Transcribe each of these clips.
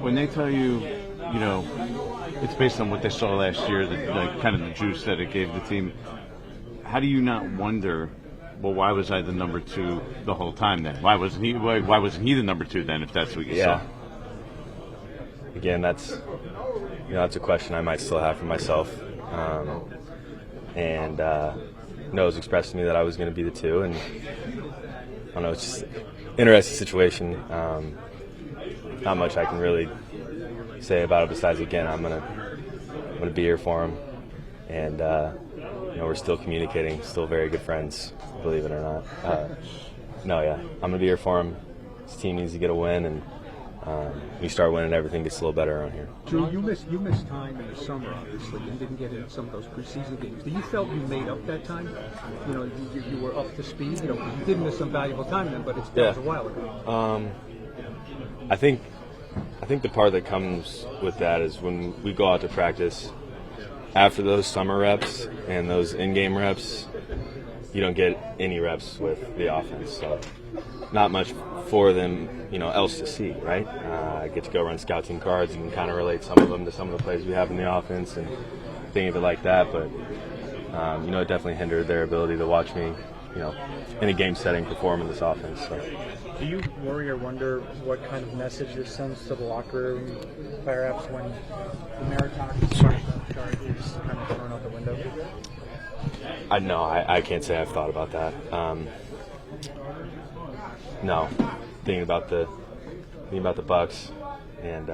When they tell you, it's based on what they saw last year, kind of the juice that it gave the team, how do you not wonder, well, why was I the number 2 the whole time then? Why wasn't he the number 2 then, if that's what you saw? Again, that's a question I might still have for myself. It was expressed to me that I was going to be the 2, and I don't know, it's just an interesting situation. Not much I can really say about it besides, again, I'm gonna be here for him, and we're still communicating, still very good friends, believe it or not. I'm gonna be here for him. This team needs to get a win, and when you start winning, everything gets a little better around here. Drew, you missed time in the summer, obviously, and didn't get in some of those preseason games. Do you felt you made up that time? You were up to speed. You did miss some valuable time then, but that was a while ago. I think the part that comes with that is when we go out to practice, after those summer reps and those in-game reps, you don't get any reps with the offense. So not much for them, else to see, right? I get to go run scout team cards. You can kind of relate some of them to some of the plays we have in the offense and think of it like that. But, it definitely hindered their ability to watch me, in a game setting perform in this offense. So. Do you worry or wonder what kind of message this sends to the locker room, perhaps when the meritocracy chart is kind of thrown out the window? I can't say I've thought about that. No, thinking about the Bucks, and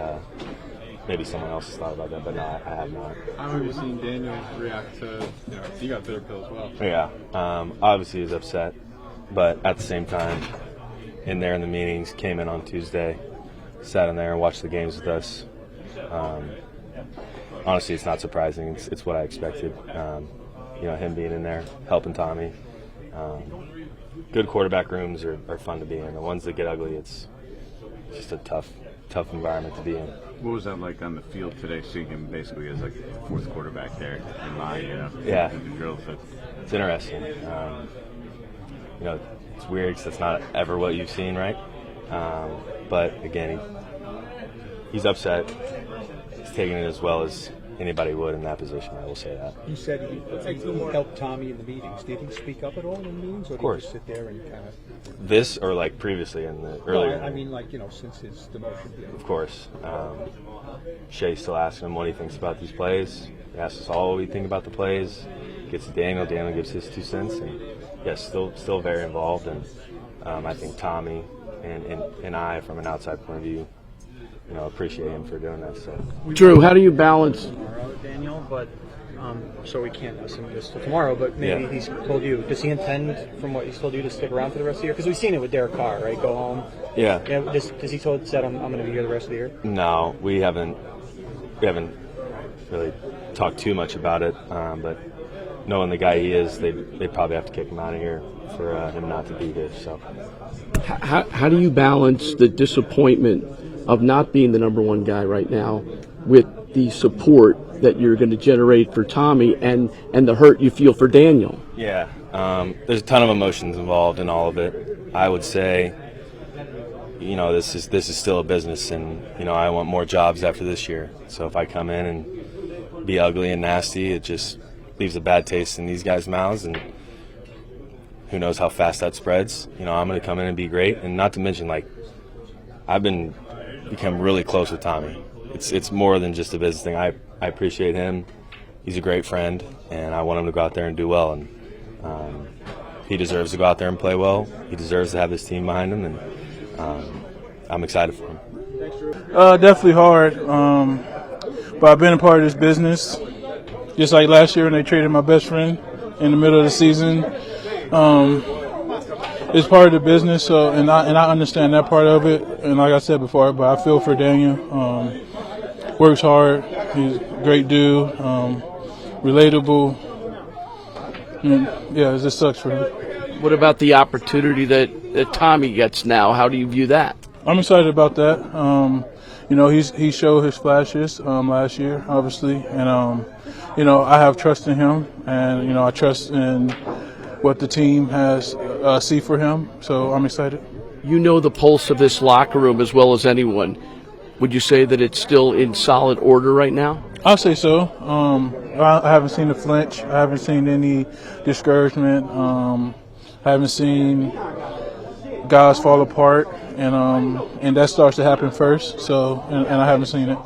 maybe someone else has thought about that, but no, I have not. How have you seen Daniel react to? He got bitter pill as well. Yeah, obviously he was upset, but at the same time, in there in the meetings, came in on Tuesday, sat in there and watched the games with us. Honestly, it's not surprising. It's what I expected. Him being in there, helping Tommy. Good quarterback rooms are fun to be in. The ones that get ugly, it's just a tough environment to be in. What was that like on the field today, seeing him basically as like fourth quarterback there in line, Yeah. in the drill? So. It's interesting. It's weird because that's not ever what you've seen, right? But again, he's upset. He's taking it as well as anybody would in that position. I will say that. You said he helped Tommy in the meetings. Did he speak up at all in the meetings, or did he just sit there and kind of? This or like previously in the earlier? No, I mean since his demotion. Of course. Shea still asks him what he thinks about these plays. He asks us all what we think about the plays. Gets to Daniel. Daniel gives his 2 cents, and yes, still very involved. And I think Tommy and I, from an outside point of view, appreciate him for doing that. So, Drew, how do you balance? Tomorrow, Daniel, but so we can't assume this till tomorrow. But maybe he's told you. Does he intend, from what he's told you, to stick around for the rest of the year? Because we've seen it with Derek Carr, right? Go home. Yeah. Does he said I'm going to be here the rest of the year? No, we haven't really talked too much about it. But knowing the guy he is, they probably have to kick him out of here for him not to be here. So, how do you balance the disappointment of not being the number 1 guy right now with the support that you're going to generate for Tommy and the hurt you feel for Daniel? Yeah, there's a ton of emotions involved in all of it. I would say, this is still a business, and I want more jobs after this year. So if I come in and be ugly and nasty, it just leaves a bad taste in these guys' mouths, and who knows how fast that spreads. I'm going to come in and be great, and not to mention, I've become really close with Tommy. It's more than just a business thing. I appreciate him. He's a great friend, and I want him to go out there and do well. And he deserves to go out there and play well. He deserves to have this team behind him, and I'm excited for him. Definitely hard, but I've been a part of this business. Just like last year when they traded my best friend in the middle of the season. It's part of the business, so and I understand that part of it. And like I said before, but I feel for Daniel. Works hard. He's a great dude. Relatable. And yeah, it just sucks for him. What about the opportunity that Tommy gets now? How do you view that? I'm excited about that. He showed his flashes last year, obviously, and I have trust in him, and I trust in what the team has see for him. So I'm excited. You know the pulse of this locker room as well as anyone. would you say that it's still in solid order right now? I'll say so. I haven't seen a flinch. I haven't seen any discouragement. I haven't seen guys fall apart, and that starts to happen first. So, and I haven't seen it.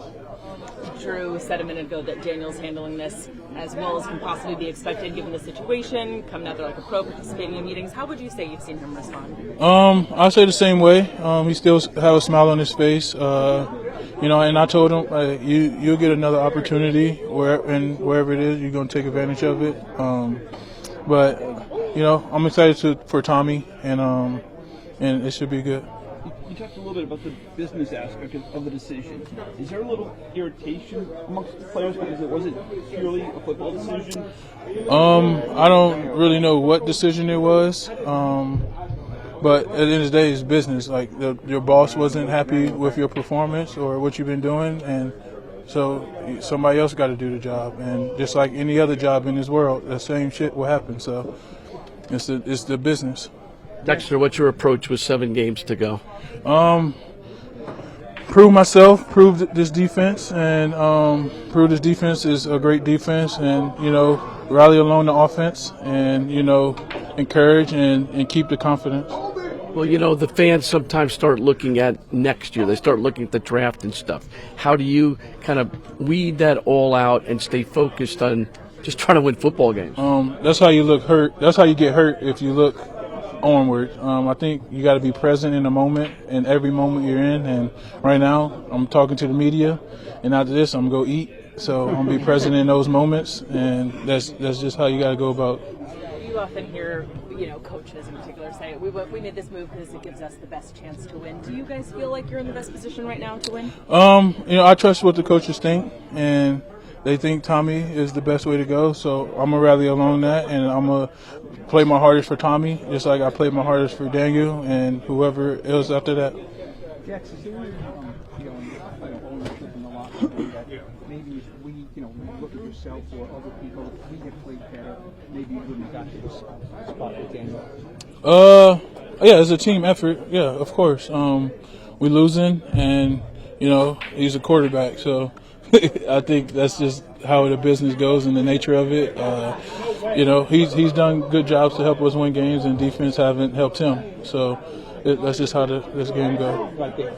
Drew said a minute ago that Daniel's handling this as well as can possibly be expected given the situation, coming out there like a pro, participating in meetings. How would you say you've seen him respond? I'll say the same way. He still have a smile on his face. And I told him, you'll get another opportunity wherever it is, you're going to take advantage of it. But I'm excited for Tommy, and it should be good. You talked a little bit about the business aspect of the decision. Is there a little irritation amongst the players because it wasn't purely a football decision? I don't really know what decision it was, but at the end of the day, it's business. Like your boss wasn't happy with your performance or what you've been doing, and so somebody else got to do the job. And just like any other job in this world, the same shit will happen. So it's the business. Dexter, what's your approach with 7 games to go? Prove myself, prove this defense, and prove this defense is a great defense, and rally along the offense, and encourage and keep the confidence. Well, the fans sometimes start looking at next year. They start looking at the draft and stuff. How do you kind of weed that all out and stay focused on just trying to win football games? That's how you look hurt. That's how you get hurt if you look onward. I think you got to be present in the moment, in every moment you're in. And right now, I'm talking to the media, and after this, I'm going to go eat. So I'm going to be present in those moments, and that's just how you got to go about. You often hear, coaches in particular say, we made this move because it gives us the best chance to win. Do you guys feel like you're in the best position right now to win? I trust what the coaches think, and they think Tommy is the best way to go. So I'm going to rally along that, and I'm going to play my hardest for Tommy, just like I played my hardest for Daniel and whoever else after that. Dex, is there any ownership in the locker room that maybe if we, when you look at yourself or other people, if we had played better, maybe you wouldn't have got to this spot with Daniel? Yeah, it's a team effort. Yeah, of course. We're losing, and he's a quarterback, so I think that's just how the business goes and the nature of it. He's done good jobs to help us win games, and defense haven't helped him. So that's just how this game goes.